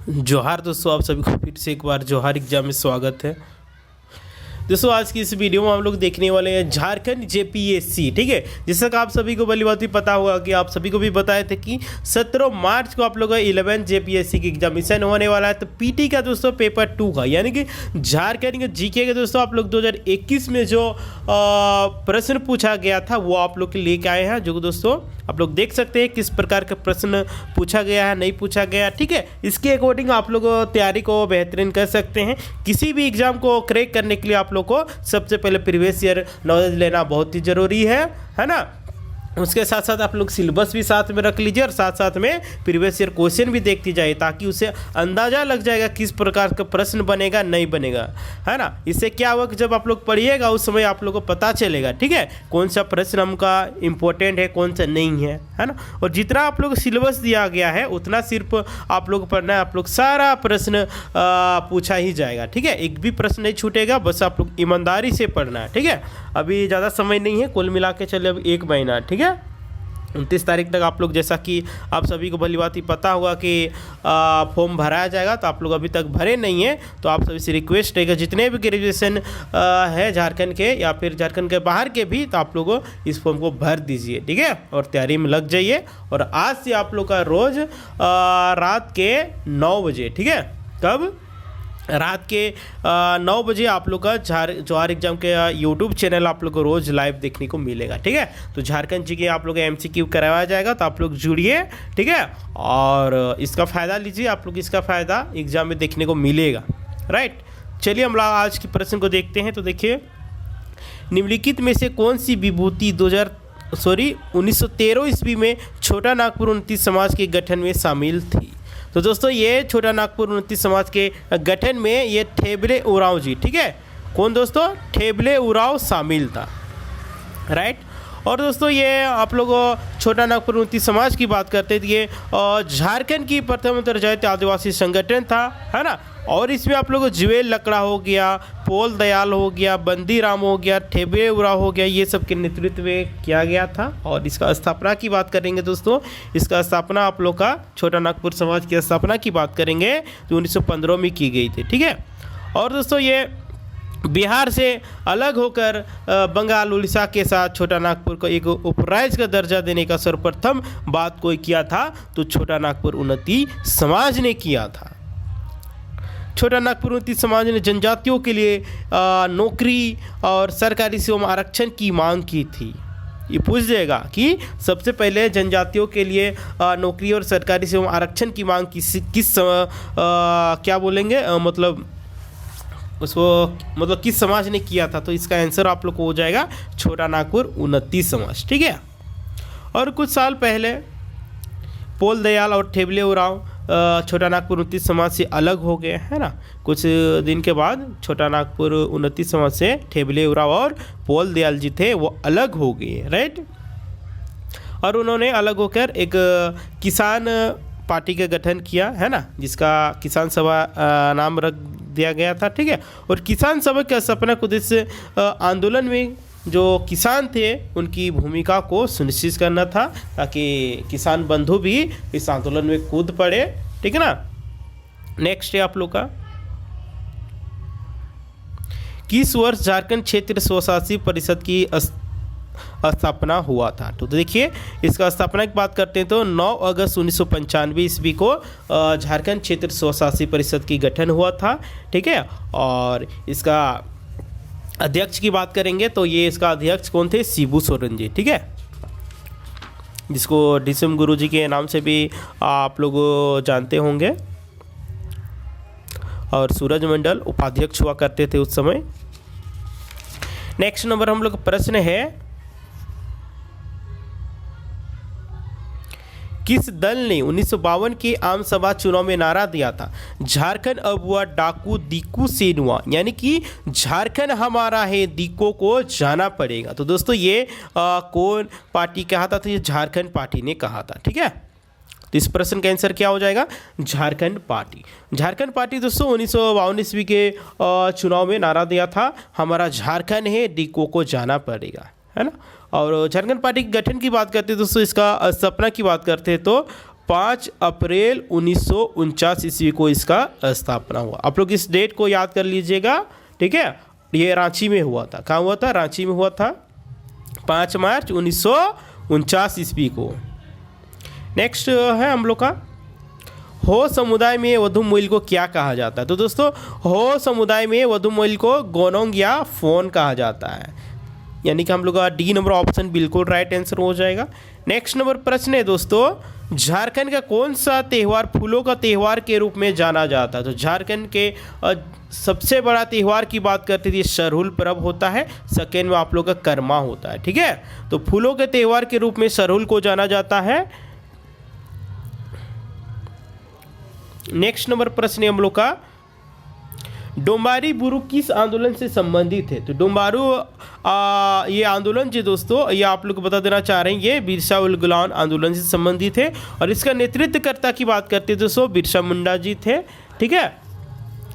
जोहार दोस्तों, आप सभी को फिर से एक बार जोहार एग्जाम में स्वागत है। दोस्तों आज की इस वीडियो में हम लोग देखने वाले हैं झारखंड जेपीएससी। ठीक है, जैसा कि आप सभी को भली बात भी पता होगा कि आप सभी को भी बताए थे कि 17 मार्च को आप लोग का 11 जेपीएससी की एग्जामिनेशन होने वाला है। तो पीटी का दोस्तों पेपर 2 का यानी कि झारखंड के जीके के दोस्तों आप लोग 2021 में जो प्रश्न पूछा गया था वो आप लोग के लेके आए हैं, जो दोस्तों आप लोग देख सकते हैं किस प्रकार का प्रश्न पूछा गया है, नहीं पूछा गया। ठीक है, इसके अकॉर्डिंग आप लोग तैयारी को बेहतरीन कर सकते हैं। किसी भी एग्जाम को क्रैक करने के लिए आप लोग को सबसे पहले प्रीवियस ईयर नॉलेज लेना बहुत ही ज़रूरी है ना। उसके साथ साथ आप लोग सिलेबस भी साथ में रख लीजिए और साथ साथ में प्रीवियस ईयर क्वेश्चन भी देखती जाए, ताकि उसे अंदाज़ा लग जाएगा किस प्रकार का प्रश्न बनेगा नहीं बनेगा, है ना। इससे क्या होगा कि जब आप लोग पढ़िएगा उस समय आप लोग को पता चलेगा, ठीक है, कौन सा प्रश्न हमका इम्पोर्टेंट है कौन सा नहीं है ना। और जितना आप लोग सिलेबस दिया गया है उतना सिर्फ आप लोग पढ़ना है। आप लोग सारा प्रश्न पूछा ही जाएगा, ठीक है, एक भी प्रश्न नहीं छूटेगा, बस आप लोग ईमानदारी से पढ़ना है। ठीक है, अभी ज़्यादा समय नहीं है, कुल मिला के चले अब 1 महीना, ठीक है। 29 तारीख तक आप लोग, जैसा कि आप सभी को भली बात ही पता होगा कि फॉर्म भराया जाएगा, तो आप लोग अभी तक भरे नहीं हैं तो आप सभी से रिक्वेस्ट है कि जितने भी ग्रेजुएशन है झारखंड के या फिर झारखंड के बाहर के भी, तो आप लोग इस फॉर्म को भर दीजिए, ठीक है, और तैयारी में लग जाइए। और आज से आप लोग का रोज़ रात के 9 बजे, ठीक है, कब रात के 9 बजे आप लोग का जोहार एग्जाम के यूट्यूब चैनल आप लोग को रोज़ लाइव देखने को मिलेगा, ठीक है। तो झारखंड जी के आप लोग MCQ करवाया जाएगा, तो आप लोग जुड़िए, ठीक है, और इसका फ़ायदा लीजिए, आप लोग इसका फ़ायदा एग्जाम में देखने को मिलेगा, राइट। चलिए हम लोग आज के प्रश्न को देखते हैं। तो देखिए, निम्नलिखित में से कौन सी विभूति 1913 ईस्वी में छोटा नागपुर 29 समाज के गठन में शामिल थी। तो दोस्तों ये छोटा नागपुर 29 समाज के गठन में ये ठेबले उरांव जी, ठीक है, कौन दोस्तों, ठेबले उरांव शामिल था, राइट। और दोस्तों ये आप लोग छोटा नागपुर 29 समाज की बात करते थे, ये झारखंड की प्रथम अंतर्जातीय आदिवासी संगठन था, है ना। और इसमें आप लोग को जुएल लकड़ा हो गया, पोल दयाल हो गया, बंदी राम हो गया, ठेबले उरांव हो गया, ये सब के नेतृत्व में किया गया था। और इसका स्थापना की बात करेंगे दोस्तों, इसका स्थापना आप लोग का छोटा नागपुर समाज की स्थापना की बात करेंगे तो 1915 में की गई थी, ठीक है। और दोस्तों ये बिहार से अलग होकर बंगाल उड़ीसा के साथ छोटा नागपुर को एक उपराज्य का दर्जा देने का सर्वप्रथम बात कोई किया था तो छोटा नागपुर उन्नति समाज ने किया था। छोटा नागपुर उन्नति समाज ने जनजातियों के लिए नौकरी और सरकारी सेवा में आरक्षण की मांग की थी। ये पूछ जाएगा कि सबसे पहले जनजातियों के लिए नौकरी और सरकारी सेवा में आरक्षण की मांग क्या बोलेंगे, मतलब उसको मतलब किस समाज ने किया था, तो इसका आंसर आप लोग को हो जाएगा छोटा नागपुर उन्नति समाज, ठीक है। और कुछ साल पहले पोल दयाल और ठेबले उरांव छोटा नागपुर उन्नति समाज से अलग हो गए, है ना। कुछ दिन के बाद छोटा नागपुर उन्नति समाज से ठेबले उरांव और पोल दयाल जी थे वो अलग हो गए, राइट। और उन्होंने अलग होकर एक किसान पार्टी का गठन किया, है ना, जिसका किसान सभा नाम रख दिया गया था, ठीक है। और किसान सभा के स्थापना के उद्देश्य आंदोलन में जो किसान थे उनकी भूमिका को सुनिश्चित करना था, ताकि किसान बंधु भी इस आंदोलन में कूद पड़े, ठीक है ना। नेक्स्ट है आप लोग का, किस वर्ष झारखंड क्षेत्र स्वशासी परिषद की स्थापना हुआ था। तो देखिए इसका स्थापना की बात करते हैं तो 9 अगस्त 1995 ईस्वी को झारखंड क्षेत्र स्वशासी परिषद की गठन हुआ था, ठीक है। और इसका अध्यक्ष की बात करेंगे तो ये इसका अध्यक्ष कौन थे, शिबू सोरेन जी, ठीक है, जिसको डिसम गुरु जी के नाम से भी आप लोग जानते होंगे। और सूरज मंडल उपाध्यक्ष हुआ करते थे उस समय। नेक्स्ट नंबर हम लोग प्रश्न है, किस दल ने 1952 के आम सभा चुनाव में नारा दिया था, झारखंड अब हुआ डाकू दीकू सेनुआ, यानी कि झारखंड हमारा है दीको को जाना पड़ेगा। तो दोस्तों ये कौन पार्टी कहा था, तो ये झारखंड पार्टी ने कहा था, ठीक है। तो इस प्रश्न का आंसर क्या हो जाएगा, झारखंड पार्टी। झारखंड पार्टी दोस्तों 1952 ईस्वी के चुनाव में नारा दिया था, हमारा झारखंड है दीको को जाना पड़ेगा, है ना। और झारखंड पार्टी के गठन की बात करते हैं दोस्तों, इसका स्थापना की बात करते हैं तो 5 अप्रैल 1949 ईस्वी को इसका स्थापना हुआ। आप लोग इस डेट को याद कर लीजिएगा, ठीक है। ये रांची में हुआ था। कहाँ हुआ था? रांची में हुआ था 5 मार्च 1949 ईस्वी को। नेक्स्ट है हम लोग का हो समुदाय में वधु मूल्य को क्या कहा जाता है? तो दोस्तों हो समुदाय में वधु मूल्य को गोनोंग या फोन कहा जाता है, यानी कि हम लोग का डी नंबर ऑप्शन बिल्कुल राइट आंसर हो जाएगा। नेक्स्ट नंबर प्रश्न है दोस्तों, झारखंड का कौन सा त्यौहार फूलों का त्यौहार के रूप में जाना जाता है? तो झारखंड के सबसे बड़ा त्यौहार की बात करते थे सरहुल पर्व होता है, सेकेंड में आप लोग का कर्मा होता है, ठीक है। तो फूलों के त्यौहार के रूप में सरहुल को जाना जाता है। नेक्स्ट नंबर प्रश्न है हम लोग का, डोम्बारी बुरु किस आंदोलन से संबंधित है? तो डोम्बारू ये आंदोलन जो दोस्तों ये आप लोग को बता देना चाह रहे हैं, ये बिरसा उल गुलाम आंदोलन से संबंधित है और इसका नेतृत्वकर्ता की बात करते हैं दोस्तों बिरसा मुंडा जी थे, ठीक है।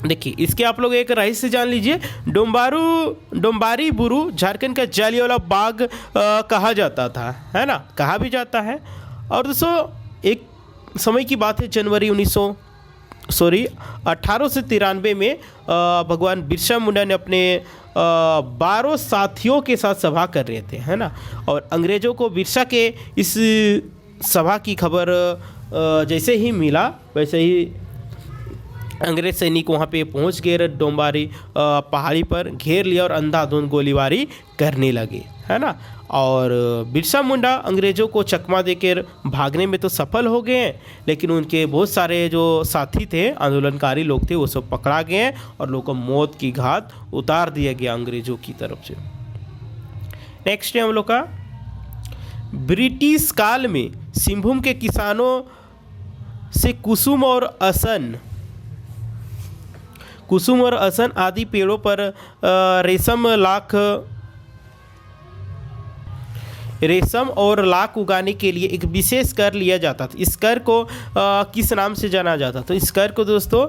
देखिए इसके आप लोग एक रहस्य जान लीजिए, डोम्बारी बुरु झारखंड का जालियांवाला बाग कहा जाता था, है ना, कहा भी जाता है। और दोस्तों एक समय की बात है, जनवरी 1893 में भगवान बिरसा मुंडा ने अपने 12 साथियों के साथ सभा कर रहे थे, है ना, और अंग्रेज़ों को बिरसा के इस सभा की खबर जैसे ही मिला वैसे ही अंग्रेज सैनिक वहाँ पे पहुँच गए, डोम्बारी पहाड़ी पर घेर लिया और अंधाधुंध गोलीबारी करने लगे, है ना। और बिरसा मुंडा अंग्रेज़ों को चकमा देकर भागने में तो सफल हो गए हैं, लेकिन उनके बहुत सारे जो साथी थे, आंदोलनकारी लोग थे, वो सब पकड़ा गए हैं और लोगों को मौत की घात उतार दिया गया अंग्रेज़ों की तरफ से। नेक्स्ट है हम लोग का, ब्रिटिश काल में सिंहभूम के किसानों से कुसुम और असन आदि पेड़ों पर रेशम और लाख उगाने के लिए एक विशेष कर लिया जाता था। इस कर को किस नाम से जाना जाता? तो इस कर को दोस्तों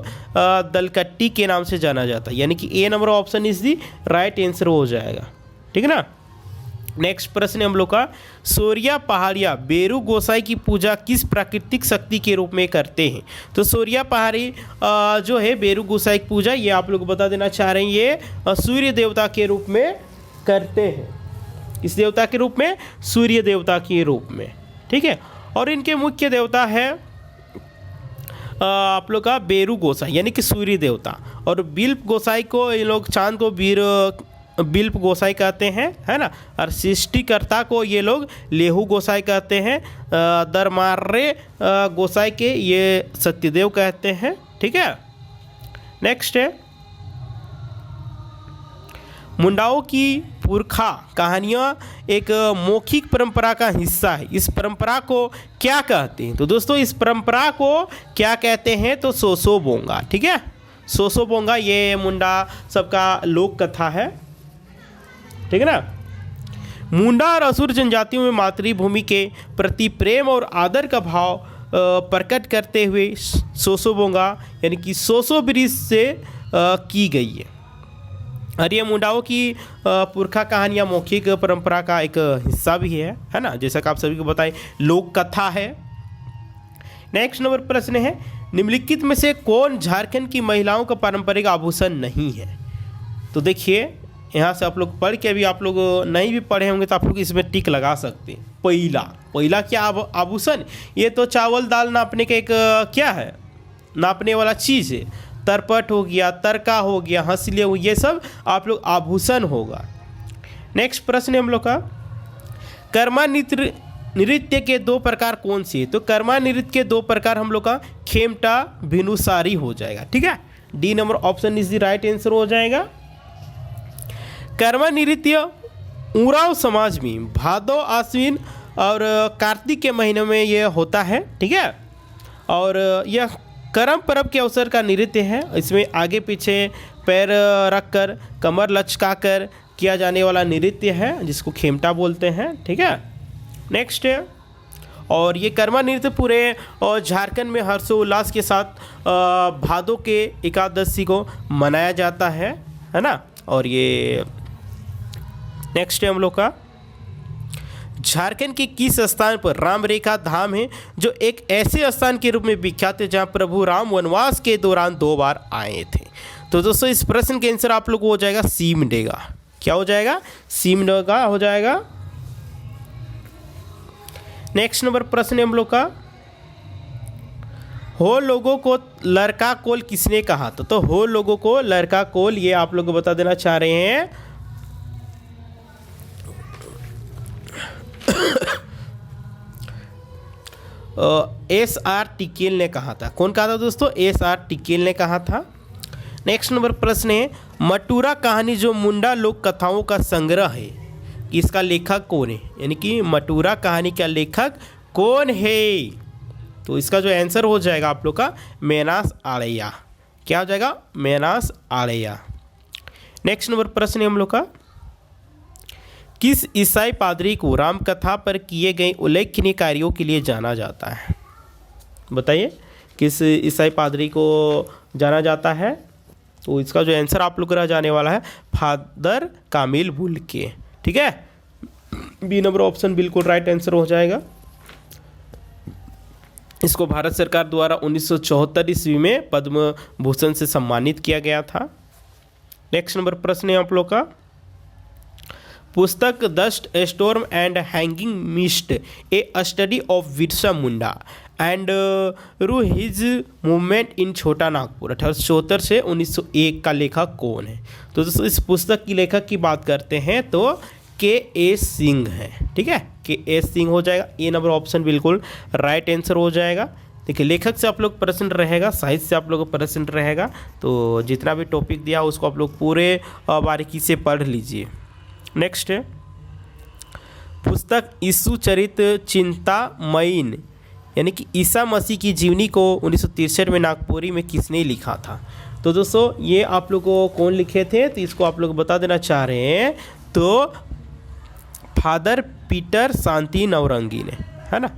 दलकट्टी के नाम से जाना जाता है, यानी कि A number option is the right answer हो जाएगा, ठीक है ना। नेक्स्ट प्रश्न हम लोग का, सोरिया पहाड़िया बेरू गोसाई की पूजा किस प्राकृतिक शक्ति के रूप में करते हैं? तो सोरिया पहाड़ी जो है बेरू गोसाई की पूजा, ये आप लोग बता देना चाह रहे हैं, ये सूर्य देवता के रूप में करते हैं। इस देवता के रूप में, सूर्य देवता के रूप में, ठीक है। और इनके मुख्य देवता है आप लोग का बेरू गोसाई, यानी कि सूर्य देवता, और बिल्प गोसाई को ये लोग चांद को बिल्प गोसाई कहते हैं, है ना। और सृष्टिकर्ता को ये लोग लेहू गोसाई कहते हैं, दरमार्रे गोसाई के ये सत्यदेव कहते हैं, ठीक है। नेक्स्ट है, मुंडाओं की पुरखा कहानियाँ एक मौखिक परंपरा का हिस्सा है, इस परंपरा को क्या कहते हैं? तो दोस्तों इस परंपरा को क्या कहते हैं? तो सोसो बोंगा, ठीक है। सोसो बोंगा ये मुंडा सबका लोक कथा है, ठीक है ना। मुंडा और असुर जनजातियों में मातृभूमि के प्रति प्रेम और आदर का भाव प्रकट करते हुए सोसो बोंगा यानी कि सोसो ब्रिज से की गई है। और ये मुंडाओं की पुरखा कहानियाँ मौखिक परंपरा का एक हिस्सा भी है ना, जैसा कि आप सभी को बताएं लोक कथा है। नेक्स्ट नंबर प्रश्न है, निम्नलिखित में से कौन झारखंड की महिलाओं का पारंपरिक आभूषण नहीं है? तो देखिए यहाँ से आप लोग पढ़ के भी आप लोग नहीं भी पढ़े होंगे तो आप लोग इसमें टिक लगा सकते हैं। पहिला क्या आभूषण? ये तो चावल दाल नापने का एक क्या है, नापने वाला चीज़ है। तरपट हो गया, तरका हो गया, हंसलिया हो, ये सब आप लोग आभूषण होगा। नेक्स्ट प्रश्न है हम लोग का, कर्मा नृत्य के 2 प्रकार कौन से है? तो कर्मा नृत्य के 2 प्रकार हम लोग का खेमटा भिनुसारी हो जाएगा, ठीक है। D number option is the right answer हो जाएगा। कर्मा नृत्य उरांव समाज में भादो आश्विन और कार्तिक के महीने में ये होता है, ठीक है। और यह करम पर्व के अवसर का नृत्य है। इसमें आगे पीछे पैर रखकर कमर लचकाकर किया जाने वाला नृत्य है जिसको खेमटा बोलते हैं, ठीक है। नेक्स्ट है, और ये कर्मा नृत्य पूरे और झारखंड में हर्षोल्लास के साथ भादों के एकादशी को मनाया जाता है ना। और ये नेक्स्ट है हम लोग का, झारखंड के किस स्थान पर राम रेखा धाम है जो एक ऐसे स्थान के रूप में विख्यात है जहां प्रभु राम वनवास के दौरान 2 बार आए थे? तो दोस्तों इस प्रश्न का आंसर आप लोग को हो जाएगा सिमडेगा। क्या हो जाएगा? सिमडेगा हो जाएगा। नेक्स्ट नंबर प्रश्न हम लोग का, हो लोगों को लड़का कोल किसने कहा था? तो हो लोगों को लड़का कोल ये आप लोग को बता देना चाह रहे हैं SR टिकेल ने कहा था। कौन कहा था दोस्तों? SR टिकेल ने कहा था। नेक्स्ट नंबर प्रश्न है, मटूरा कहानी जो मुंडा लोक कथाओं का संग्रह है, इसका लेखक कौन है? यानी कि मटूरा कहानी का लेखक कौन है? तो इसका जो आंसर हो जाएगा आप लोग का मेनास आड़ैया। क्या हो जाएगा? मेनास आड़ैया। नेक्स्ट नंबर प्रश्न है हम लोग का, किस ईसाई पादरी को रामकथा पर किए गए उल्लेखनीय कार्यों के लिए जाना जाता है? बताइए किस ईसाई पादरी को जाना जाता है? तो इसका जो आंसर आप लोग का जाने वाला है फादर कामिल बुल्के। ठीक है, बी नंबर ऑप्शन बिल्कुल राइट आंसर हो जाएगा। इसको भारत सरकार द्वारा 1974 ईस्वी में पद्म भूषण से सम्मानित किया गया था। नेक्स्ट नंबर प्रश्न है आप लोग का, पुस्तक dust storm and hanging mist A study of Birsa Munda and रू हिज मूवमेंट इन छोटा नागपुर 1874 से 1901 का लेखक कौन है? तो दोस्तों इस पुस्तक की लेखक की बात करते हैं तो KS सिंह है। ठीक है, KS सिंह हो जाएगा। ए नंबर ऑप्शन बिल्कुल राइट आंसर हो जाएगा। देखिए लेखक से आप लोग प्रश्न रहेगा, साहित्य से आप लोग का प्रश्न रहेगा, तो जितना भी टॉपिक दिया उसको आप लोग पूरे बारीकी से पढ़ लीजिए। नेक्स्ट है, पुस्तक यीशु चरित चिंतामयीन यानी कि ईसा मसीह की जीवनी को 1963 में नागपुरी में किसने लिखा था? तो दोस्तों ये आप लोग को कौन लिखे थे? तो इसको आप लोग बता देना चाह रहे हैं तो फादर पीटर शांति नवरंगी ने, है ना।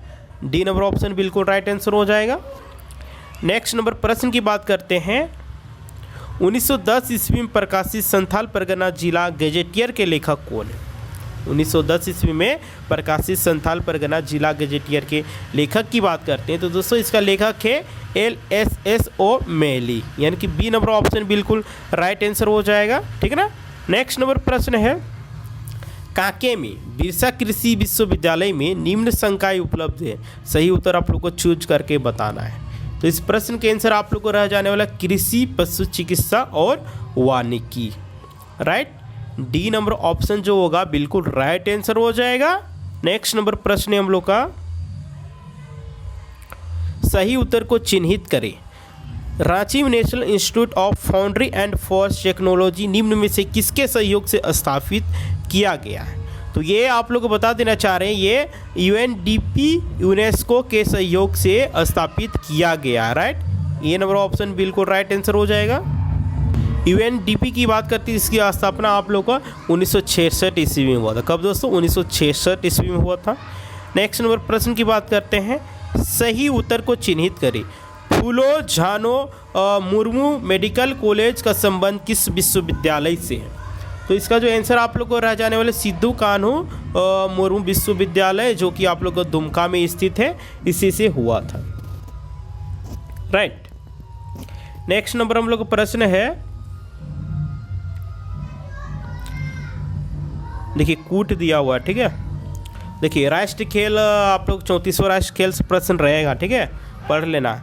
डी नंबर ऑप्शन बिल्कुल राइट आंसर हो जाएगा। नेक्स्ट नंबर प्रश्न की बात करते हैं, 1910 ईस्वी में प्रकाशित संथाल परगना जिला गजेटियर के लेखक कौन है? 1910 ईस्वी में प्रकाशित संथाल परगना जिला गजेटियर के लेखक की बात करते हैं तो दोस्तों इसका लेखक है LSSO मेली, यानी कि बी नंबर ऑप्शन बिल्कुल राइट आंसर हो जाएगा। ठीक है ना। नेक्स्ट नंबर प्रश्न है, कांके में बिरसा कृषि विश्वविद्यालय में निम्न संकाय उपलब्ध है? सही उत्तर आप लोग को चूज करके बताना है। तो इस प्रश्न के आंसर आप लोग को रह जाने वाला कृषि, पशु चिकित्सा और वानिकी। राइट, डी नंबर ऑप्शन जो होगा बिल्कुल राइट आंसर हो जाएगा। नेक्स्ट नंबर प्रश्न है हम लोग का, सही उत्तर को चिन्हित करें। Ranchi national institute of foundry and force technology निम्न में से किसके सहयोग से स्थापित किया गया है? तो ये आप लोग को बता देना चाह रहे हैं, ये UNDP यूनेस्को के सहयोग से स्थापित किया गया। राइट, ये नंबर ऑप्शन बिल्कुल राइट आंसर हो जाएगा। UNDP की बात करती है, इसकी स्थापना आप लोग का 1966 ईस्वी में हुआ था। कब दोस्तों? 1966 ईस्वी में हुआ था। नेक्स्ट नंबर प्रश्न की बात करते हैं, सही उत्तर को चिन्हित करें। फूलो झानो मुर्मू मेडिकल कॉलेज का संबंध किस विश्वविद्यालय से है? तो इसका जो आंसर आप लोग को रह जाने वाले सिद्धू कान्हू मुर्मू विश्वविद्यालय, जो कि आप लोग को दुमका में स्थित है, इसी से हुआ था। राइट, नेक्स्ट नंबर हम लोग का प्रश्न है, देखिए कूट दिया हुआ है। ठीक है, देखिए राष्ट्रीय खेल आप लोग 34वां राष्ट्रीय खेल से प्रश्न रहेगा। ठीक है, पढ़ लेना।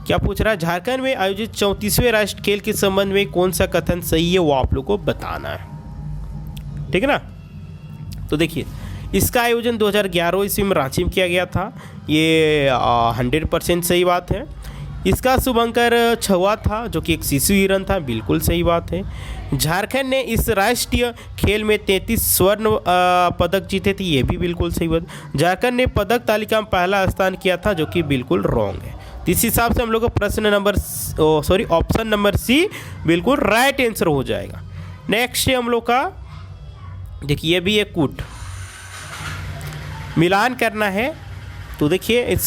क्या पूछ रहा है, झारखंड में आयोजित 34वें राष्ट्रीय खेल के संबंध में कौन सा कथन सही है वो आप लोग को बताना है। ठीक है ना। तो देखिए इसका आयोजन 2011 ईस्वी में रांची में किया गया था, ये 100% सही बात है। इसका शुभंकर छुआ था जो कि एक शिशु हिरन था, बिल्कुल सही बात है। झारखंड ने इस राष्ट्रीय खेल में 33 स्वर्ण पदक जीते थे, ये भी बिल्कुल सही बात। झारखंड ने पदक तालिका में पहला स्थान किया था, जो कि बिल्कुल रॉन्ग है। तो इस हिसाब से हम लोग को प्रश्न नंबर ऑप्शन नंबर सी बिल्कुल राइट आंसर हो जाएगा। नेक्स्ट है हम लोग का, देखिए ये भी एक कूट मिलान करना है। तो देखिए इस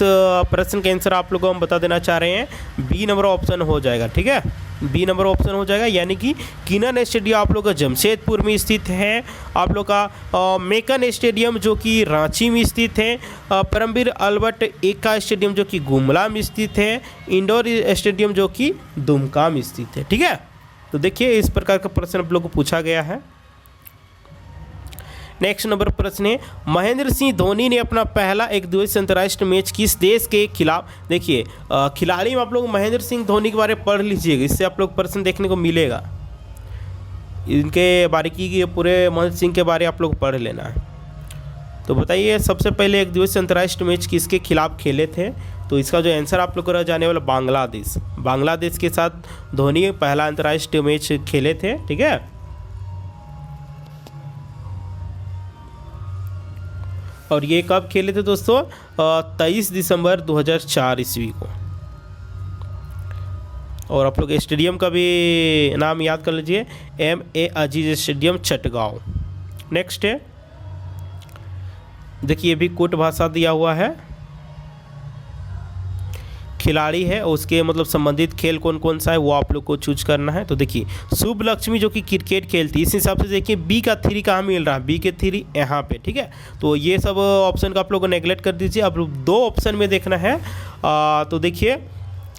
प्रश्न का आंसर आप लोगों को हम बता देना चाह रहे हैं, बी नंबर ऑप्शन हो जाएगा। ठीक है, बी नंबर ऑप्शन हो जाएगा, यानी कि किनन स्टेडियम आप लोग का जमशेदपुर में स्थित है, आप लोग का मेकन स्टेडियम जो कि रांची में स्थित है, परमवीर अल्बर्ट एक्का स्टेडियम जो कि गुमला में स्थित है, इंडोर स्टेडियम जो कि दुमका में स्थित है। ठीक है, तो देखिए इस प्रकार का प्रश्न आप लोग को पूछा गया है। नेक्स्ट नंबर प्रश्न है, महेंद्र सिंह धोनी ने अपना पहला एक दिवसीय अंतर्राष्ट्रीय मैच किस देश के खिलाफ। देखिए खिलाड़ी में आप लोग महेंद्र सिंह धोनी के बारे में पढ़ लीजिएगा, इससे आप लोग प्रश्न देखने को मिलेगा। इनके बारीकी की पूरे महेंद्र सिंह के बारे आप लोग पढ़ लेना है। तो बताइए सबसे पहले एक दिवसीय अंतर्राष्ट्रीय मैच किसके खिलाफ खेले थे। तो इसका जो आंसर आप लोग को रह जाने वाला बांग्लादेश के साथ धोनी पहला अंतर्राष्ट्रीय मैच खेले थे। ठीक है, और ये कब खेले थे दोस्तों, 23 दिसंबर 2004 ईस्वी को। और आप लोग स्टेडियम का भी नाम याद कर लीजिए, MA अजीज स्टेडियम चटगांव। नेक्स्ट है, देखिए भी कूट भाषा दिया हुआ है, खिलाड़ी है उसके मतलब संबंधित खेल कौन कौन सा है वो आप लोग को चूज करना है। तो देखिए शुभ लक्ष्मी जो कि क्रिकेट खेलती है, इस हिसाब से देखिए बी का 3 कहाँ मिल रहा है, बी के 3 यहाँ पे। ठीक है, तो ये सब ऑप्शन का आप लोग को नेगलेक्ट कर दीजिए, अब 2 ऑप्शन में देखना है। तो देखिए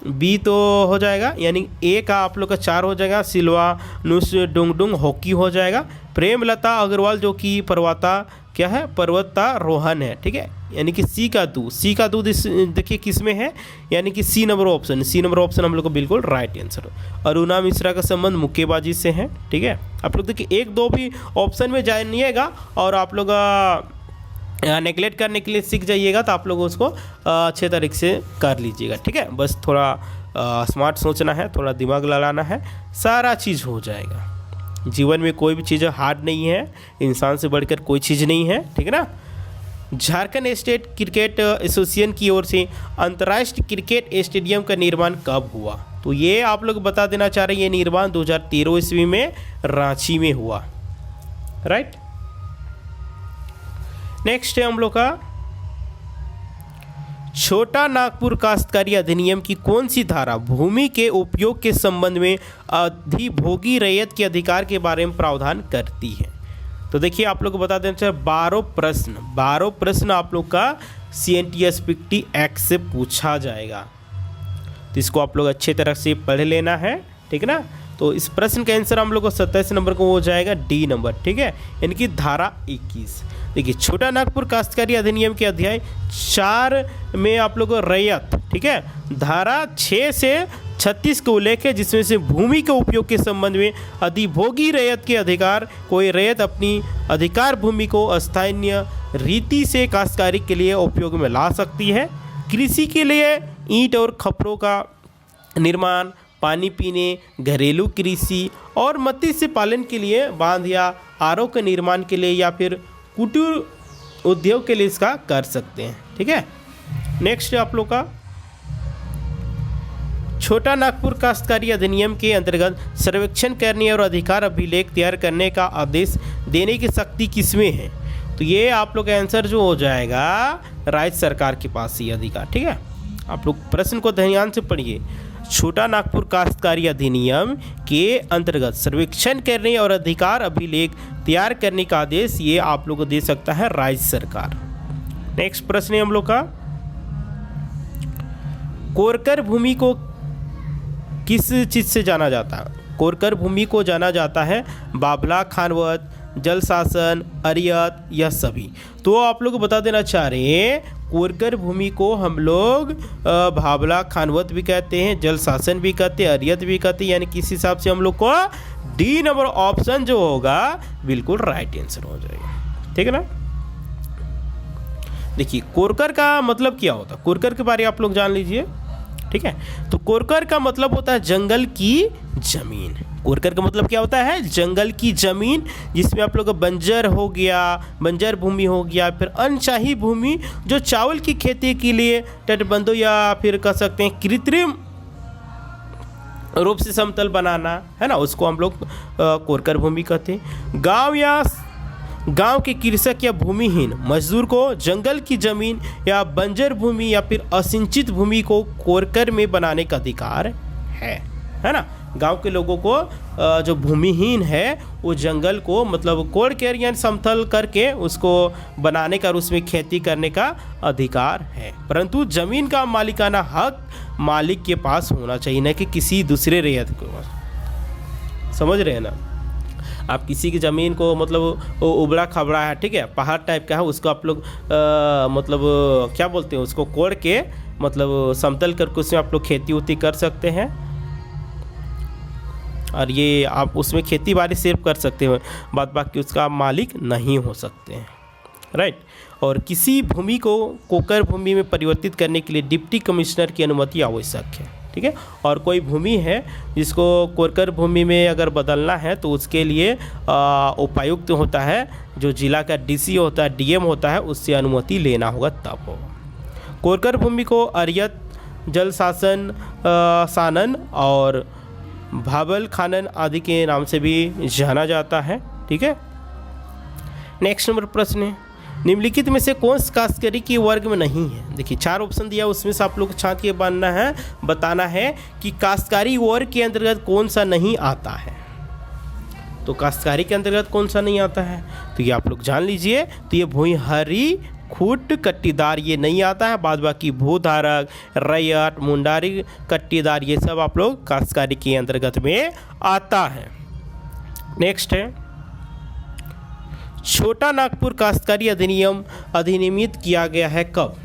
बी तो हो जाएगा, यानी ए का आप लोग का 4 हो जाएगा, सिल्वा नुस डुंगडुंग हॉकी हो जाएगा, प्रेमलता अग्रवाल जो कि पर्वतारोहण है। ठीक है, यानी कि सी का दूध देखिए किस में है, यानी कि सी नंबर ऑप्शन हम लोग को बिल्कुल राइट आंसर। अरुणा मिश्रा का संबंध मुक्केबाजी से है। ठीक है, आप लोग देखिए 1-2 भी ऑप्शन में जानिएगा और आप लोग नेगलेक्ट करने के लिए सीख जाइएगा, तो आप लोग उसको अच्छे तरीके से कर लीजिएगा। ठीक है, बस थोड़ा स्मार्ट सोचना है, थोड़ा दिमाग लड़ाना है, सारा चीज़ हो जाएगा। जीवन में कोई भी चीज़ हार्ड नहीं है, इंसान से बढ़कर कोई चीज़ नहीं है। ठीक है ना। झारखंड स्टेट क्रिकेट एसोसिएशन की ओर से अंतर्राष्ट्रीय क्रिकेट स्टेडियम का निर्माण कब हुआ। तो ये आप लोग बता देना चाह रहे हैं, ये निर्माण 2013 ईस्वी में रांची में हुआ। राइट, नेक्स्ट है हम लोग का छोटा नागपुर काश्तकारी अधिनियम की कौन सी धारा भूमि के उपयोग के संबंध में अधिभोगी रैयत के अधिकार के बारे में प्रावधान करती है। तो देखिए आप लोग को बता देना चाहिए 12 प्रश्न आप लोग का CNTS-50 एक्ट से पूछा जाएगा, तो इसको आप लोग अच्छे तरह से पढ़ लेना है। ठीक है ना, तो इस प्रश्न का आंसर हम लोग को 27 नंबर को हो जाएगा डी नंबर। ठीक है, यानी कि धारा 21। देखिए छोटा नागपुर काश्तकारी अधिनियम के अध्याय 4 में आप लोग को रैयत, ठीक है, धारा 6 से 36 का उल्लेख है, जिसमें से भूमि के उपयोग के संबंध में अधिभोगी रैयत के अधिकार, कोई रैयत अपनी अधिकार भूमि को स्थानीय रीति से काश्तकारी के लिए उपयोग में ला सकती है। कृषि के लिए ईंट और खपरों का निर्माण, पानी पीने, घरेलू कृषि और मत्स्य पालन के लिए बांध या आरओ के निर्माण के लिए या फिर कुटीर उद्योग के लिए इसका कर सकते हैं। ठीक है, नेक्स्ट आप लोग का छोटा नागपुर काश्तकारी अधिनियम के अंतर्गत सर्वेक्षण करने और अधिकार अभिलेख तैयार करने का आदेश देने की शक्ति किसमें है। तो ये आप लोग का आंसर जो हो जाएगा राज्य सरकार के पास ये अधिकार। ठीक है, आप लोग प्रश्न को ध्यान से पढ़िए। छोटा नागपुर काश्तकारी अधिनियम के अंतर्गत सर्वेक्षण करने और अधिकार अभिलेख तैयार करने का आदेश ये आप लोग को दे सकता है राज्य सरकार। नेक्स्ट प्रश्न है हम लोग का कोरकर भूमि को किस चीज़ से जाना जाता है। कोरकर भूमि को जाना जाता है बाबला खानवत, जल शासन, अरियत, यह सभी। तो आप लोग बता देना चाह रहे हैं कोरकर भूमि को हम लोग भाबला खानवत भी कहते हैं, जल शासन भी कहते हैं, अरियत भी कहते हैं, यानी किस हिसाब से हम लोग को डी नंबर ऑप्शन जो होगा बिल्कुल राइट आंसर हो जाएगा। ठीक है ना। देखिए कोरकर का मतलब क्या होता है, कोरकर के बारे में आप लोग जान लीजिए। ठीक है, तो कोरकर का मतलब होता है जंगल की जमीन। कोरकर का मतलब क्या होता है, जंगल की जमीन, जिसमें आप लोग बंजर हो गया, बंजर भूमि हो गया, फिर अनचाही भूमि जो चावल की खेती के लिए तटबंधों या फिर कह सकते हैं कृत्रिम रूप से समतल बनाना है ना, उसको हम लोग कोरकर भूमि कहते हैं। गांव या गांव के कृषक या भूमिहीन मजदूर को जंगल की जमीन या बंजर भूमि या फिर असिंचित भूमि को कोरकर में बनाने का अधिकार है ना। गांव के लोगों को जो भूमिहीन है वो जंगल को मतलब कोड़ कर या समतल करके उसको बनाने का और उसमें खेती करने का अधिकार है, परंतु जमीन का मालिकाना हक मालिक के पास होना चाहिए, न कि किसी दूसरे रैयत को। समझ रहे हैं ना। आप किसी की ज़मीन को मतलब उबड़ा खबड़ा है, ठीक है, पहाड़ टाइप का है, उसको आप लोग मतलब क्या बोलते हैं, उसको कोड़ के मतलब समतल करके उसमें आप लोग खेती उती कर सकते हैं, और ये आप उसमें खेती बाड़ी सिर्फ कर सकते हैं, बाद बाकी उसका आप मालिक नहीं हो सकते हैं, राइट। और किसी भूमि को कोकर भूमि में परिवर्तित करने के लिए डिप्टी कमिश्नर की अनुमति आवश्यक है, ठीक है। और कोई भूमि है जिसको कोकर भूमि में अगर बदलना है तो उसके लिए उपायुक्त होता है, जो जिला का डीसी होता है, डीएम होता है, उससे अनुमति लेना होगा तब होगा। कोकर भूमि को अरियत, जल शासन, सानन और भाबल खानन आदि के नाम से भी जाना जाता है, ठीक है। नेक्स्ट नंबर प्रश्न है, निम्नलिखित में से कौन काश्तकारी के वर्ग में नहीं है। देखिए 4 ऑप्शन दिया, उसमें से आप लोग छांट के बताना है कि काश्तकारी वर्ग के अंतर्गत कौन सा नहीं आता है। तो काश्तकारी के अंतर्गत कौन सा नहीं आता है, तो ये आप लोग जान लीजिए। तो ये भूइंहरी, खूट, कट्टीदार ये नहीं आता है, बाद बाकी भूधारक, रैयत, मुंडारी, कट्टीदार ये सब आप लोग काश्तकारी के अंतर्गत में आता है। नेक्स्ट है, छोटा नागपुर काश्तकारी अधिनियम अधिनियमित किया गया है कब।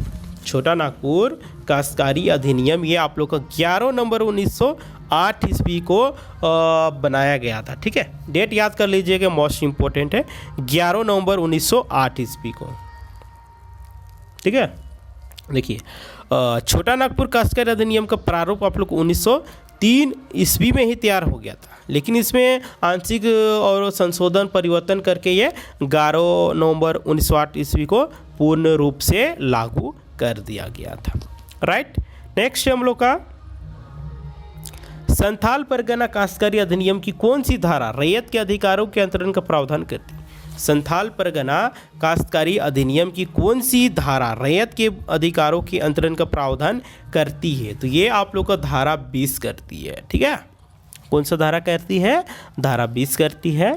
छोटा नागपुर काश्तकारी अधिनियम ये आप लोग का 11 नवंबर 1908 ईस्वी को बनाया गया था, ठीक है। डेट याद कर लीजिएगा, मोस्ट इंपॉर्टेंट है, 11 नवंबर 1908 ईस्वी को, ठीक है। देखिए छोटा नागपुर काश्तकारी अधिनियम का प्रारूप आप लोग 1903 ईस्वी में ही तैयार हो गया था, लेकिन इसमें आंशिक और संशोधन परिवर्तन करके ये 11 नवंबर 1908 ईस्वी को पूर्ण रूप से लागू कर दिया गया था, राइट। नेक्स्ट हम लोग का संथाल परगना काश्तकारी अधिनियम की कौन सी धारा रैयत के अधिकारों के अंतरण का प्रावधान करती है। संथाल परगना काश्तकारी अधिनियम की कौन सी धारा रैयत के अधिकारों के अंतरण का प्रावधान करती है, तो ये आप लोग का धारा 20 करती है, ठीक है। कौन सा धारा करती है, धारा 20 करती है,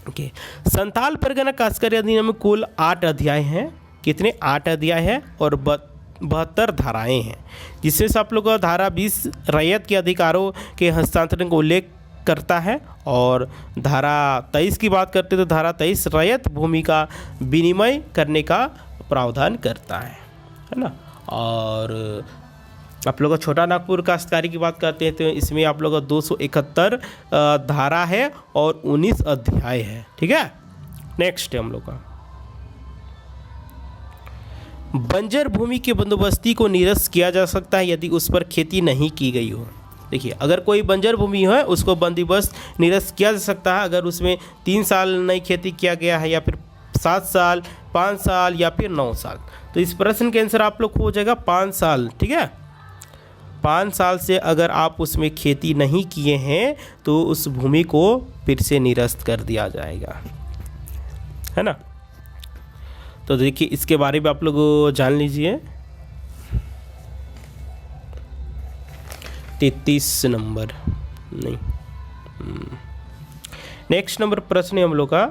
ओके। संथाल परगना काश्तकारी अधिनियम में कुल 8 अध्याय हैं। कितने, 8 अध्याय हैं और 72 धाराएं हैं, जिसमें से आप लोग का धारा 20 रैयत के अधिकारों के हस्तांतरण का उल्लेख करता है, और धारा 23 की बात करते तो धारा 23 रैयत भूमि का विनिमय करने का प्रावधान करता है ना। और आप लोग का छोटा नागपुर काश्तकारी की बात करते हैं तो इसमें आप लोग का 271 धारा है और 19 अध्याय है, ठीक है। नेक्स्ट है हम लोग का बंजर भूमि के बंदोबस्ती को निरस्त किया जा सकता है यदि उस पर खेती नहीं की गई हो। देखिए अगर कोई बंजर भूमि है उसको बंदोबस्त निरस्त किया जा सकता है अगर उसमें 3 साल नहीं खेती किया गया है, या फिर 7 साल, 5 साल या फिर 9 साल। तो इस प्रश्न का आंसर आप लोग हो जाएगा 5 साल, ठीक है। 5 साल से अगर आप उसमें खेती नहीं किए हैं तो उस भूमि को फिर से निरस्त कर दिया जाएगा, है ना। तो देखिए इसके बारे में आप लोग जान लीजिए। 33 नंबर नहीं, नेक्स्ट नंबर प्रश्न है हम लोग का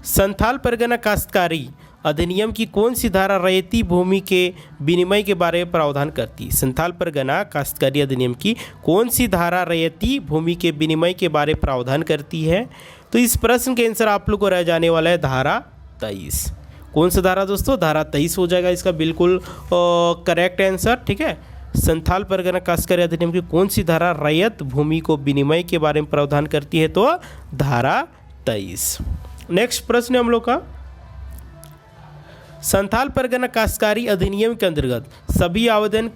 संथाल परगना काश्तकारी अधिनियम की कौन सी धारा रैयती भूमि के विनिमय के बारे में प्रावधान करती है। संथाल परगना काश्तकारी अधिनियम की कौन सी धारा रैयती भूमि के विनिमय के बारे में प्रावधान करती है। तो इस प्रश्न के आंसर आप लोग को रह जाने वाला है धारा 23। कौन सा धारा दोस्तों, धारा 23 हो जाएगा इसका बिल्कुल करेक्ट आंसर, ठीक है। संथाल परगना काश्तकारी अधिनियम की कौन सी धारा रैयत भूमि को विनिमय के बारे में प्रावधान करती है, तो धारा 23। नेक्स्ट प्रश्न हम लोग का संथाल परगना काश्तकारी अधिनियम के अंतर्गत सभी आवेदन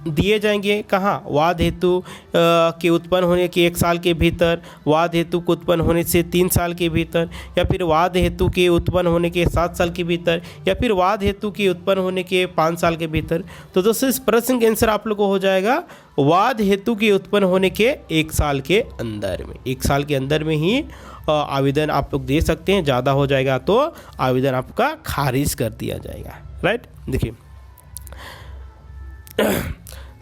दिए जाएंगे कहाँ, वाद हेतु के उत्पन्न होने के 1 साल के भीतर, वाद हेतु के उत्पन्न होने से 3 साल के भीतर, या फिर वाद हेतु के उत्पन्न होने के 7 साल के भीतर, या फिर वाद हेतु के उत्पन्न होने के 5 साल के भीतर। तो दोस्तों इस प्रश्न का आंसर आप लोग को हो जाएगा वाद हेतु के उत्पन्न होने के 1 साल के अंदर में। 1 साल के अंदर में ही आवेदन आप लोग दे सकते हैं। ज़्यादा हो जाएगा तो आवेदन आपका खारिज कर दिया जाएगा। राइट, देखिए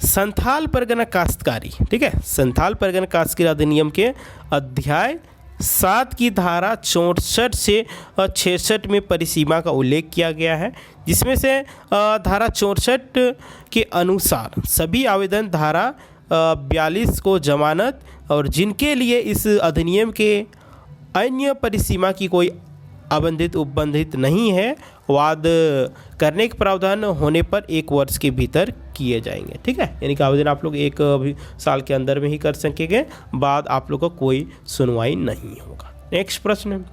संथाल परगना काश्तकारी, ठीक है, संथाल परगना काश्तकारी अधिनियम के अध्याय 7 की धारा 64 से 66 में परिसीमा का उल्लेख किया गया है, जिसमें से धारा 64 के अनुसार सभी आवेदन धारा 42 को जमानत और जिनके लिए इस अधिनियम के अन्य परिसीमा की कोई अबंधित उपबंधित नहीं है, वाद करने के प्रावधान होने पर 1 वर्ष के भीतर किए जाएंगे। ठीक है, यानी कि आवेदन आप लोग 1 साल के अंदर में ही कर सकेंगे, बाद आप लोग को कोई सुनवाई नहीं होगा। नेक्स्ट प्रश्न है,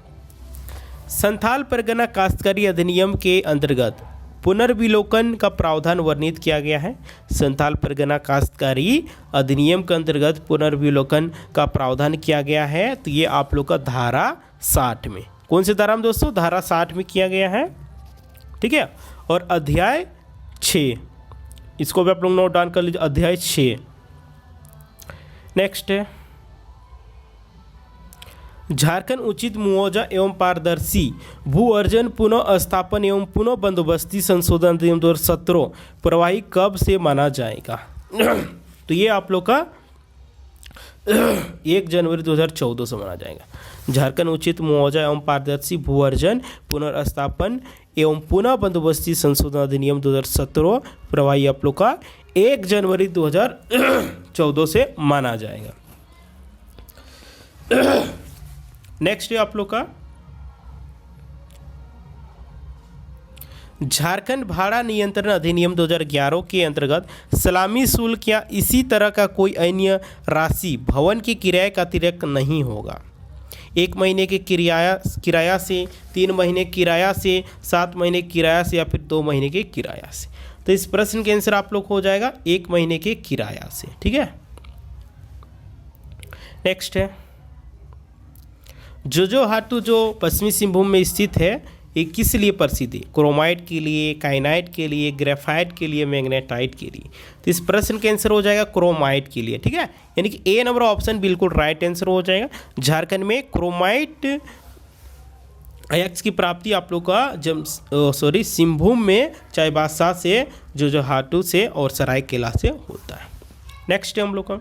संथाल परगना काश्तकारी अधिनियम के अंतर्गत पुनर्विलोकन का प्रावधान वर्णित किया गया है। संथाल परगना काश्तकारी अधिनियम के अंतर्गत पुनर्विलोकन का प्रावधान किया गया है, तो ये आप लोग का धारा 60 में, कौन से धारा में दोस्तों, धारा 60 में किया गया है। ठीक है, और अध्याय 6, इसको भी आप लोग नोट डाउन कर लीजिए, अध्याय 6। नेक्स्ट है, झारखंड उचित मुआवजा एवं पारदर्शी भू अर्जन पुनः स्थापन एवं पुनः बंदोबस्ती संशोधन अधिनियम 2017 प्रवाही कब से माना जाएगा। तो ये आप लोग का 1 जनवरी 2014 से माना जाएगा। झारखंड उचित मुआवजा एवं पारदर्शी भू अर्जन पुनर्स्थापन एवं पुनः बंदोबस्ती संशोधन अधिनियम 2017 प्रवाही आप लोग का 1 जनवरी 2014 से माना जाएगा। नेक्स्ट है आप लोग का झारखंड भाड़ा नियंत्रण अधिनियम 2011 के अंतर्गत सलामी शुल्क या इसी तरह का कोई अन्य राशि भवन के किराए का अतिरिक्त नहीं होगा। 1 महीने के किराया से, 3 महीने किराया से, 7 महीने किराया से, या फिर 2 महीने के किराया से। तो इस प्रश्न के आंसर आप लोग हो जाएगा 1 महीने के किराया से। ठीक है, नेक्स्ट है, जोजोहाटू जो पश्चिमी सिंहभूम में स्थित है, ये किस लिए प्रसिद्ध है। क्रोमाइट के लिए, काइनाइट के लिए, ग्रेफाइट के लिए, मैग्नेटाइट के लिए। तो इस प्रश्न का आंसर हो जाएगा क्रोमाइट के लिए। ठीक है, यानी कि ए नंबर ऑप्शन बिल्कुल राइट आंसर हो जाएगा। झारखंड में क्रोमाइट अयस्क की प्राप्ति आप लोग का सिंहभूम में चाईबासा से, जोजोहाटू से और सरायकेला से होता है। नेक्स्ट है हम लोग का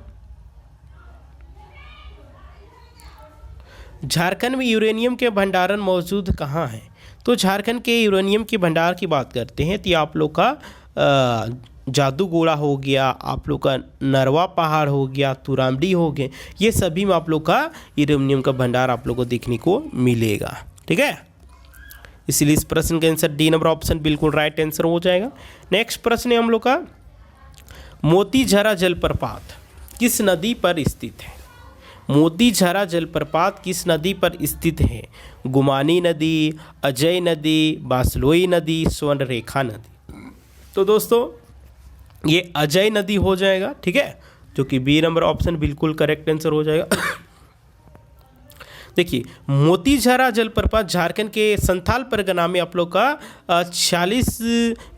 झारखंड में यूरेनियम के भंडारण मौजूद कहाँ हैं। तो झारखंड के यूरेनियम के भंडार की बात करते हैं तो आप लोग का जादूगोड़ा हो गया, आप लोग का नरवा पहाड़ हो गया, तुरामडी हो गए, ये सभी में आप लोग का यूरेनियम का भंडार आप लोग को देखने को मिलेगा। ठीक है, इसलिए इस प्रश्न का आंसर डी नंबर ऑप्शन बिल्कुल राइट आंसर हो जाएगा। नेक्स्ट प्रश्न है हम लोग का मोतीझरा जलप्रपात किस नदी पर स्थित है। मोतीझरा जलप्रपात किस नदी पर स्थित है। गुमानी नदी, अजय नदी, बासलोई नदी, स्वर्णरेखा नदी। तो दोस्तों ये अजय नदी हो जाएगा। ठीक है, जो कि बी नंबर ऑप्शन बिल्कुल करेक्ट आंसर हो जाएगा। देखिए मोतीझरा जलप्रपात झारखंड के संथाल परगना में आप लोग का 46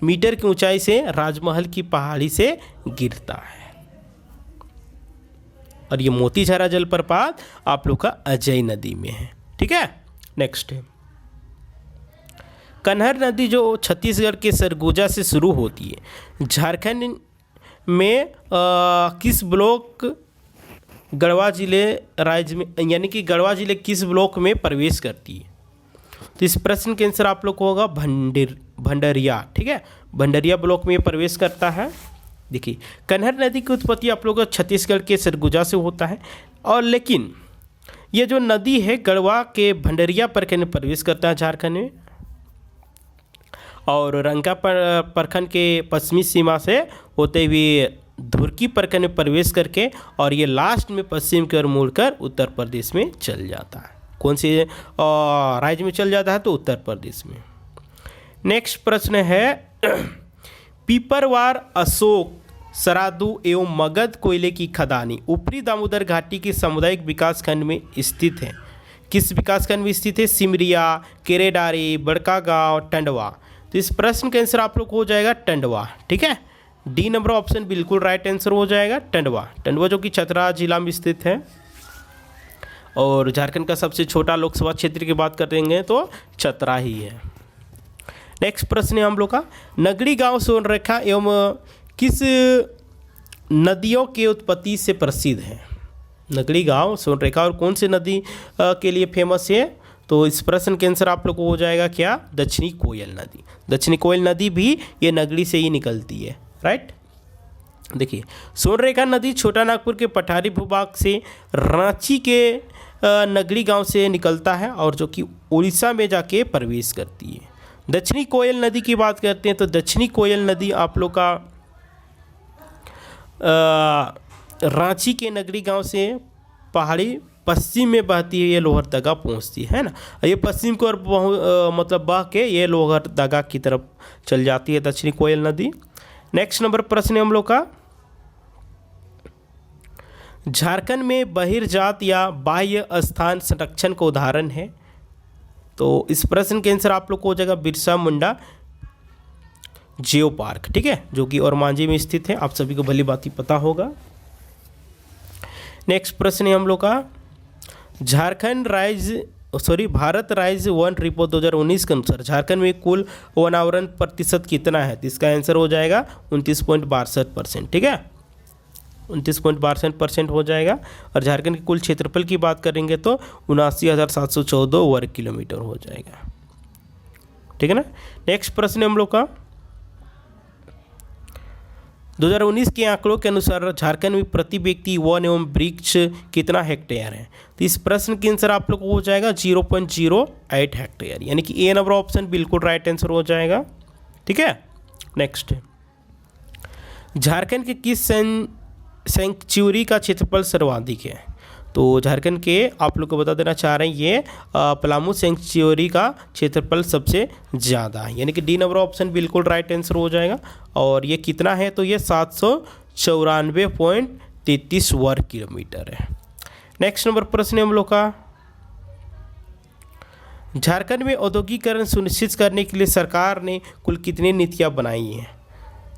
मीटर की ऊंचाई से राजमहल की पहाड़ी से गिरता है, और ये मोतीझरा जलप्रपात आप लोग का अजय नदी में है। ठीक है, नेक्स्ट है कन्हर नदी जो छत्तीसगढ़ के सरगुजा से शुरू होती है, झारखंड में किस ब्लॉक गढ़वा जिले राज्य में, यानी कि गढ़वा जिले किस ब्लॉक में प्रवेश करती है। तो इस प्रश्न के आंसर आप लोग को होगा भंडरिया। ठीक है, भंडरिया ब्लॉक में प्रवेश करता है। देखिए कन्हर नदी की उत्पत्ति आप लोग छत्तीसगढ़ के सरगुजा से होता है, और लेकिन ये जो नदी है गढ़वा के भंडरिया प्रखंड में प्रवेश करता है झारखंड में, और रंका प्रखंड के पश्चिमी सीमा से होते हुए धुरकी प्रखंड में प्रवेश करके, और ये लास्ट में पश्चिम की ओर मुड़कर उत्तर प्रदेश में चल जाता है। कौन से राज्य में चल जाता है, तो उत्तर प्रदेश में। नेक्स्ट प्रश्न है पिपरवार अशोक सरादू एवं मगध कोयले की खदानी ऊपरी दामोदर घाटी के सामुदायिक विकास खंड में स्थित है। किस विकास खंड में स्थित है? सिमरिया, केरेडारी, बड़का गांव, टंडवा। तो इस प्रश्न का आंसर आप लोग को हो जाएगा टंडवा। ठीक है, डी नंबर ऑप्शन बिल्कुल राइट आंसर हो जाएगा टंडवा। टंडवा जो कि चतरा जिला में स्थित है और झारखंड का सबसे छोटा लोकसभा क्षेत्र की बात करेंगे तो चतरा ही है। नेक्स्ट प्रश्न है हम लोग का, नगरी गांव सोनरेखा एवं किस नदियों के उत्पत्ति से प्रसिद्ध है? नगरी गांव सोनरेखा और कौन सी नदी के लिए फेमस है? तो इस प्रश्न के आंसर आप लोग को हो जाएगा क्या? दक्षिणी कोयल नदी। दक्षिणी कोयल नदी भी ये नगरी से ही निकलती है, राइट। देखिए, सोनरेखा नदी छोटा नागपुर के पठारी भूभाग से रांची के नगरी गांव से निकलता है और जो कि उड़ीसा में जाके प्रवेश करती है। दक्षिणी कोयल नदी की बात करते हैं तो दक्षिणी कोयल नदी आप लोग का रांची के नगरी गांव से पहाड़ी पश्चिम में बहती है, ये लोहरदगा पहुंचती है ना। ये पश्चिम की ओर मतलब बह के ये लोहरदगा की तरफ चल जाती है दक्षिणी कोयल नदी। नेक्स्ट नंबर प्रश्न है हम लोग का, झारखंड में बहिर्जात या बाह्य स्थान संरक्षण का उदाहरण है। तो इस प्रश्न के आंसर आप लोग को हो जाएगा बिरसा मुंडा जियो पार्क। ठीक है, जो कि ओरमांझी में स्थित है, आप सभी को भली बात ही पता होगा। नेक्स्ट प्रश्न है हम लोग का, भारत राज्य वन रिपोर्ट 2019 के अनुसार झारखंड में कुल वनावरण प्रतिशत कितना है? तो इसका आंसर हो जाएगा 29.62%। ठीक है, 29.62% हो जाएगा। और झारखंड के कुल क्षेत्रफल की बात करेंगे तो 79,714 वर्ग किलोमीटर हो जाएगा। ठीक है ना। नेक्स्ट प्रश्न हम लोग का, 2019 के आंकड़ों के अनुसार झारखंड में प्रति व्यक्ति वन एवं वृक्ष कितना हेक्टेयर है? तो इस प्रश्न के आंसर आप लोग को हो जाएगा 0.08 हेक्टेयर, यानी कि ए नंबर ऑप्शन बिल्कुल राइट आंसर हो जाएगा। ठीक है, नेक्स्ट, झारखंड के किस सेंचुरी का क्षेत्रफल सर्वाधिक है? तो झारखंड के आप लोग को बता देना चाह रहे हैं ये पलामू सेंचुरी का क्षेत्रफल सबसे ज़्यादा है, यानी कि डी नंबर ऑप्शन बिल्कुल राइट आंसर हो जाएगा। और ये कितना है? तो ये 794.33 वर्ग किलोमीटर है। नेक्स्ट नंबर प्रश्न है हम लोग का, झारखंड में औद्योगिकरण सुनिश्चित करने के लिए सरकार ने कुल कितनी नीतियाँ बनाई हैं?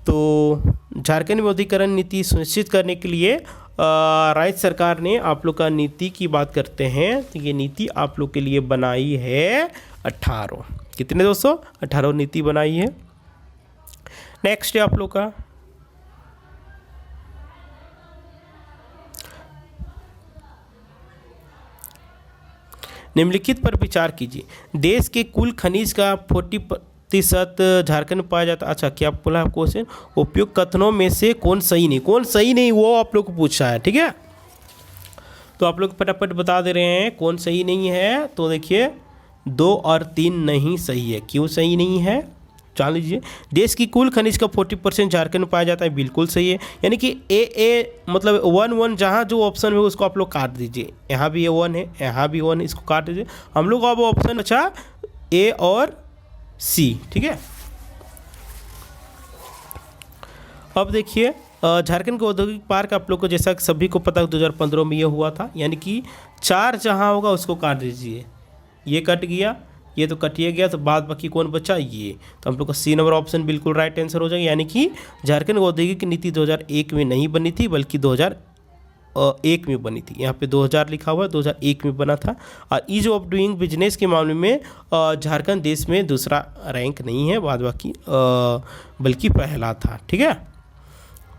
तो झारखंड में औद्योगिकरण नीति सुनिश्चित करने के लिए राज्य सरकार ने आप लोग का नीति की बात करते हैं तो ये नीति आप लोग के लिए बनाई है 18। कितने दोस्तों? 18 नीति बनाई है। नेक्स्ट है आप लोग का, निम्नलिखित पर विचार कीजिए। देश के कुल खनिज का 40% झारखंड में पाया जाता है। अच्छा, क्या बोला है क्वेश्चन? उपयुक्त कथनों में से कौन सही नहीं? कौन सही नहीं वो आप लोग को पूछा है। ठीक है, तो आप लोग फटाफट बता दे रहे हैं कौन सही नहीं है। तो देखिए 2 और 3 नहीं सही है। क्यों सही नहीं है? जान लीजिए। देश की कुल खनिज का 40% झारखंड में पाया जाता है, बिल्कुल सही है। यानी कि ए मतलब 1 जहाँ जो ऑप्शन है उसको आप लोग काट दीजिए। यहाँ भी A1 है, यहाँ भी 1 है, इसको काट दीजिए। हम लोग अब ऑप्शन अच्छा ए और सी। ठीक है, अब देखिए झारखंड का औद्योगिक पार्क आप लोग को जैसा सभी को पता है 2015 में ये हुआ था, यानी कि 4 जहाँ होगा उसको काट दीजिए। ये कट गया, ये तो कटिए गया, तो बाद बाकी कौन बचा? ये। तो हम लोग का सी नंबर ऑप्शन बिल्कुल राइट आंसर हो जाएगा। यानी कि झारखंड औद्योगिक नीति 2001 में नहीं बनी थी बल्कि 2001 में बनी थी। यहाँ पे 2000 लिखा हुआ है, 2001 में बना था। और ईज ऑफ डूइंग बिजनेस के मामले में झारखंड देश में दूसरा रैंक नहीं है, बाद बाकी बल्कि पहला था। ठीक है,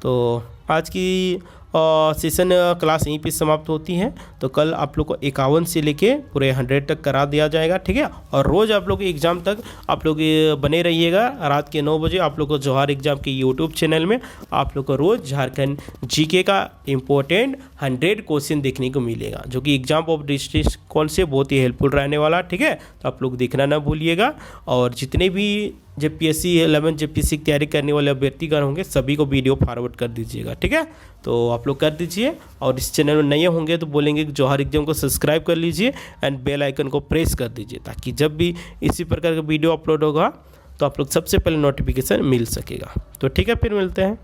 तो आज की सेशन क्लास यहीं पे समाप्त होती है। तो कल आप लोग को 51 से लेके पूरे 100 तक करा दिया जाएगा। ठीक है, और रोज़ आप लोग एग्ज़ाम तक आप लोग बने रहिएगा। रात के 9 बजे आप लोग को जवाहर एग्ज़ाम के यूट्यूब चैनल में आप लोग को रोज़ झारखंड जीके का इम्पोर्टेंट 100 क्वेश्चन देखने को मिलेगा, जो कि एग्जाम ऑफ डिस्ट्रिक्ट कौन से बहुत ही हेल्पफुल रहने वाला। ठीक है, तो आप लोग देखना ना भूलिएगा। और जितने भी JPSC 11 JPSC की तैयारी करने वाले अभ्यर्थीगण होंगे सभी को वीडियो फॉरवर्ड कर दीजिएगा। ठीक है, तो आप लोग कर दीजिए। और इस चैनल में नए होंगे तो बोलेंगे कि जवाहर एग्जाम को सब्सक्राइब कर लीजिए एंड बेल आइकन को प्रेस कर दीजिए, ताकि जब भी इसी प्रकार का वीडियो अपलोड होगा तो आप लोग सबसे पहले नोटिफिकेशन मिल सकेगा। तो ठीक है, फिर मिलते हैं।